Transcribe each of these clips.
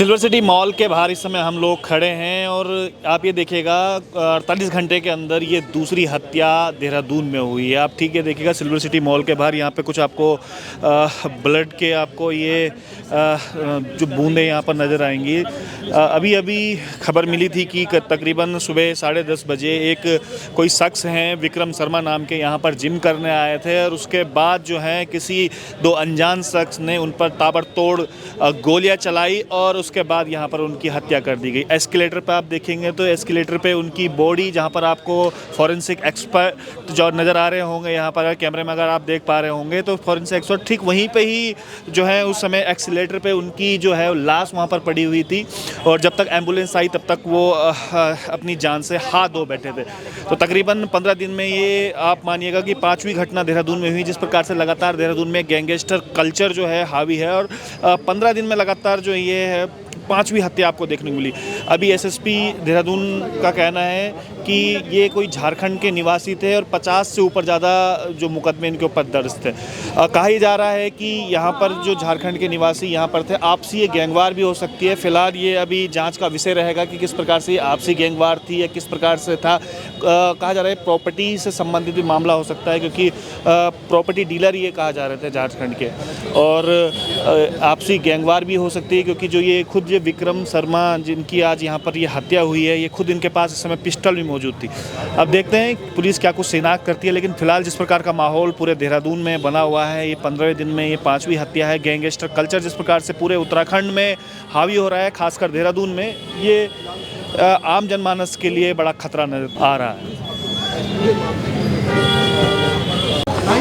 Silver city mall के बाहर इस समय हम लोग खड़े हैं और आप ये देखिएगा 48 घंटे के अंदर ये दूसरी हत्या देहरादून में हुई है। आप ठीक है देखिएगा सिल्वर सिटी मॉल के बाहर यहाँ पे कुछ आपको ब्लड के आपको ये जो बूंदें यहाँ पर नज़र आएंगी। अभी अभी खबर मिली थी कि तकरीबन सुबह 10:30 बजे एक कोई शख्स हैं विक्रम शर्मा नाम के यहाँ पर जिम करने आए थे और उसके बाद जो है किसी दो अनजान शख्स ने उन पर ताबड़तोड़ गोलियां चलाई और उसके बाद यहाँ पर उनकी हत्या कर दी गई। एस्केलेटर पे आप देखेंगे तो एस्केलेटर पे उनकी बॉडी जहाँ पर आपको फॉरेंसिक एक्सपर्ट जो नज़र आ रहे होंगे यहाँ पर कैमरे में अगर आप देख पा रहे होंगे तो फॉरेंसिक एक्सपर्ट ठीक वहीं पे ही जो है उस समय एस्केलेटर पे उनकी जो है लाश वहाँ पर पड़ी हुई थी और जब तक एम्बुलेंस आई तब तक वो अपनी जान से हाथ धो बैठे थे। तो तकरीबन 15 दिन में ये आप मानिएगा कि 5वीं घटना देहरादून में हुई जिस प्रकार से लगातार देहरादून में गैंगस्टर कल्चर जो है हावी है और 15 दिन में लगातार जो ये है 5वीं हत्या आपको देखने को मिली। अभी एसएसपी देहरादून का कहना है कि ये कोई झारखंड के निवासी थे और 50 से ऊपर ज़्यादा जो मुकदमे इनके ऊपर दर्ज थे। कहा ही जा रहा है कि यहाँ पर जो झारखंड के निवासी यहाँ पर थे आपसी ये गैंगवार भी हो सकती है। फिलहाल ये अभी जांच का विषय रहेगा कि किस प्रकार से आपसी गैंगवार थी या किस प्रकार से था। कहा जा रहा है प्रॉपर्टी से संबंधित भी मामला हो सकता है क्योंकि प्रॉपर्टी डीलर ये कहा जा रहे थे झारखंड के और आपसी गैंगवार भी हो सकती है क्योंकि जो ये खुद विक्रम शर्मा जिनकी आज यहाँ पर ये हत्या हुई है ये खुद इनके पास इस समय पिस्टल भी मौजूद थी। अब देखते हैं पुलिस क्या कुछ शिनाख्त करती है, लेकिन फिलहाल जिस प्रकार का माहौल पूरे देहरादून में बना हुआ है ये 15वें दिन में ये 5वीं हत्या है। गैंगस्टर कल्चर जिस प्रकार से पूरे उत्तराखंड में हावी हो रहा है खासकर देहरादून में ये आम जनमानस के लिए बड़ा खतरा नजर आ रहा है।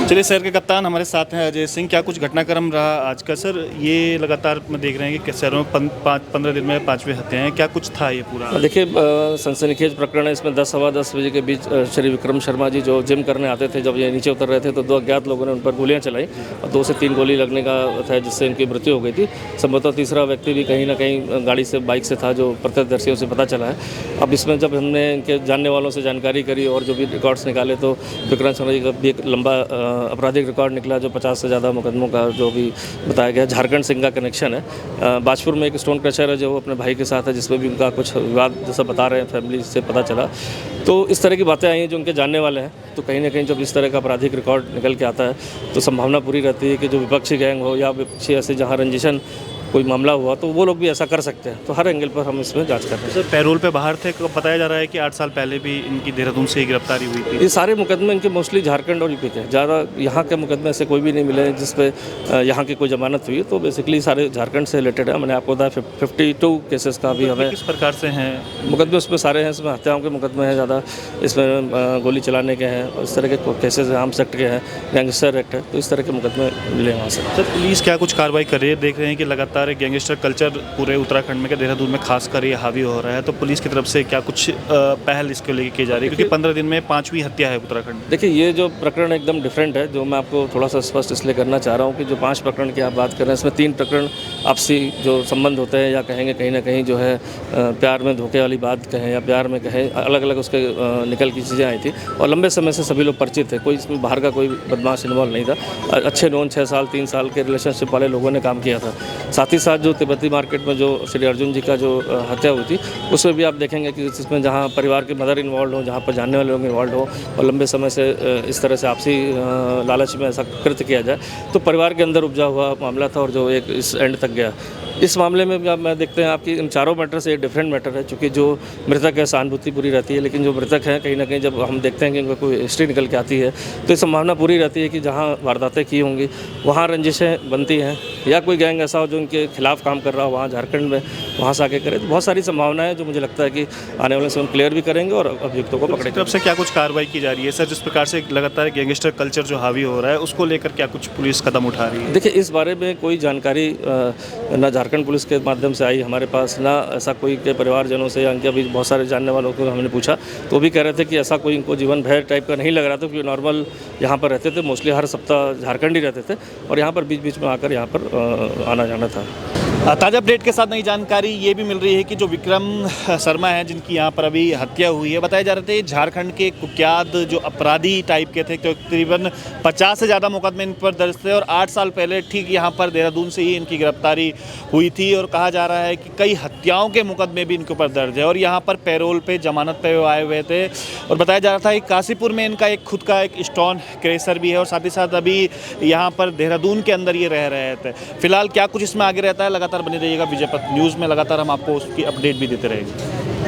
चलिए शहर के कप्तान हमारे साथ हैं अजय सिंह। क्या कुछ घटनाक्रम रहा आज का सर? ये लगातार में देख रहे हैं कि शहरों में 15 दिन में 5वीं हत्या हैं, क्या कुछ था ये पूरा? देखिए सनसनीखेज प्रकरण है। इसमें 10 सवा 10 बजे के बीच श्री विक्रम शर्मा जी जो जिम करने आते थे, जब ये नीचे उतर रहे थे तो 2 अज्ञात लोगों ने उन पर गोलियां चलाई और 2 से 3 गोली लगने का था जिससे उनकी मृत्यु हो गई थी। संभवतः तीसरा व्यक्ति भी कहीं ना कहीं गाड़ी से बाइक से था जो प्रत्यक्षदर्शियों से पता चला है। अब इसमें जब हमने इनके जानने वालों से जानकारी करी और जो भी रिकॉर्ड्स निकाले तो विक्रम शर्मा जी का भी एक लंबा आपराधिक रिकॉर्ड निकला जो 50 से ज़्यादा मुकदमों का जो भी बताया गया। झारखंड से इनका कनेक्शन है। बाजपुर में एक स्टोन क्रशर है जो अपने भाई के साथ है जिसमें भी उनका कुछ विवाद जैसा बता रहे हैं फैमिली से पता चला। तो इस तरह की बातें आई हैं जो उनके जानने वाले हैं। तो कहीं ना कहीं जब इस तरह का आपराधिक रिकॉर्ड निकल के आता है तो संभावना पूरी रहती है कि जो विपक्षी गैंग हो या विपक्षी ऐसे जहाँ रंजिशन कोई मामला हुआ तो वो लोग भी ऐसा कर सकते हैं। तो हर एंगल पर हम इसमें जांच कर रहे हैं। सर पैरोल पे बाहर थे, बताया जा रहा है कि 8 साल पहले भी इनकी देहरादून से ही गिरफ्तारी हुई थी। ये सारे मुकदमे इनके मोस्टली झारखंड और यूपी के, ज़्यादा यहाँ के मुकदमे से कोई भी नहीं मिले जिस पे यहाँ की कोई जमानत हुई। तो बेसिकली सारे झारखंड से रिलेटेड है। मैंने आपको बताया 52 केसेस का भी हमें किस प्रकार से हैं मुकदमे उसमें सारे हैं। इसमें हत्याओं के मुकदमे हैं ज़्यादा, इसमें गोली चलाने के हैं और इस तरह के केसेस हैं, आर्म्स एक्ट के हैं, गैंगस्टर एक्ट है। तो इस तरह के मुकदमे मिले वहाँ से। सर पुलिस क्या कुछ कार्रवाई कर रही है? देख रहे हैं कि लगातार गैंगस्टर पूरे उत्तराखंड में देहरादून में खासकर ये हावी हो रहा है, तो पुलिस की तरफ से क्या कुछ पहल इसके लेके की जा रही है क्योंकि 15 दिन में 5वीं हत्या है उत्तराखंड में? देखिए ये जो प्रकरण एकदम डिफरेंट है जो मैं आपको थोड़ा सा स्पष्ट इसलिए करना चाह रहा हूँ कि जो 5 प्रकरण की आप बात कर रहे हैं इसमें 3 प्रकरण आपसी जो संबंध होते हैं या कहेंगे कहीं ना कहीं जो है प्यार में धोखे वाली बात कहें या प्यार में कहें, अलग अलग उसके निकल की चीज़ें आई थी और लंबे समय से सभी लोग परिचित थे। कोई इसमें बाहर का कोई बदमाश इन्वॉल्व नहीं था। अच्छे नॉन 6 साल 3 साल के रिलेशनशिप वाले लोगों ने काम किया था। साथ ही साथ जो तिब्बती मार्केट में जो श्री अर्जुन जी का जो हत्या हुई थी उसमें भी आप देखेंगे कि इसमें जहाँ परिवार के मदर इन्वॉल्व हो, जहाँ पर जानने वाले लोग इन्वॉल्व हो और लंबे समय से इस तरह से आपसी लालच में ऐसा कृत्य किया जाए तो परिवार के अंदर उपजा हुआ मामला था और जो एक इस एंड तक गया। इस मामले में भी आप मैं देखते हैं आपकी इन चारों मैटर से एक डिफरेंट मैटर है क्योंकि जो मृतक है सहानुभूति पूरी रहती है, लेकिन जो मृतक है कहीं ना कहीं जब हम देखते हैं कि इनका कोई हिस्ट्री निकल के आती है तो इस संभावना पूरी रहती है कि जहाँ वारदातें की होंगी वहाँ रंजिशें बनती हैं या कोई गैंग ऐसा हो जो उनके खिलाफ काम कर रहा हो वहाँ झारखंड में वहाँ से आके करे। तो बहुत सारी संभावनाएं हैं जो मुझे लगता है कि आने वाले समय क्लियर भी करेंगे और अभियुक्तों को पकड़ेंगे। तरफ से क्या कुछ कार्रवाई की जा रही है सर? जिस प्रकार से लगातार गैंगस्टर कल्चर जो हावी हो रहा है उसको लेकर क्या कुछ पुलिस कदम उठा रही है? देखिए इस बारे में कोई जानकारी ना झारखंड पुलिस के माध्यम से आई हमारे पास, ना ऐसा कोई के परिवारजनों से या अभी बहुत सारे जानने वालों को हमने पूछा तो वो भी कह रहे थे कि ऐसा कोई इनको जीवन भय टाइप का नहीं लग रहा था क्योंकि नॉर्मल यहाँ पर रहते थे, मोस्टली हर सप्ताह झारखंड ही रहते थे और यहाँ पर बीच बीच में आकर यहाँ पर आना जाना था। ताज़ा अपडेट के साथ नई जानकारी ये भी मिल रही है कि जो विक्रम शर्मा हैं जिनकी यहाँ पर अभी हत्या हुई है, बताया जा रहा था झारखंड के कुख्यात जो अपराधी टाइप के थे, तो तकरीबन 50 से ज़्यादा मुकदमे इन पर दर्ज थे और 8 साल पहले ठीक यहाँ पर देहरादून से ही इनकी गिरफ्तारी हुई थी। और कहा जा रहा है कि कई हत्याओं के मुकदमे भी इनके ऊपर दर्ज है और यहाँ पर पैरोल पे जमानत पे आए हुए थे। और बताया जा रहा था कि काशीपुर में इनका एक खुद का एक स्टोन क्रेशर भी है और साथ ही साथ अभी यहाँ पर देहरादून के अंदर ये रह रहे थे। फिलहाल क्या कुछ इसमें आगे रहता है, लगातार बने रहिएगा विजय पथ न्यूज़ में, लगातार हम आपको उसकी अपडेट भी देते रहेंगे।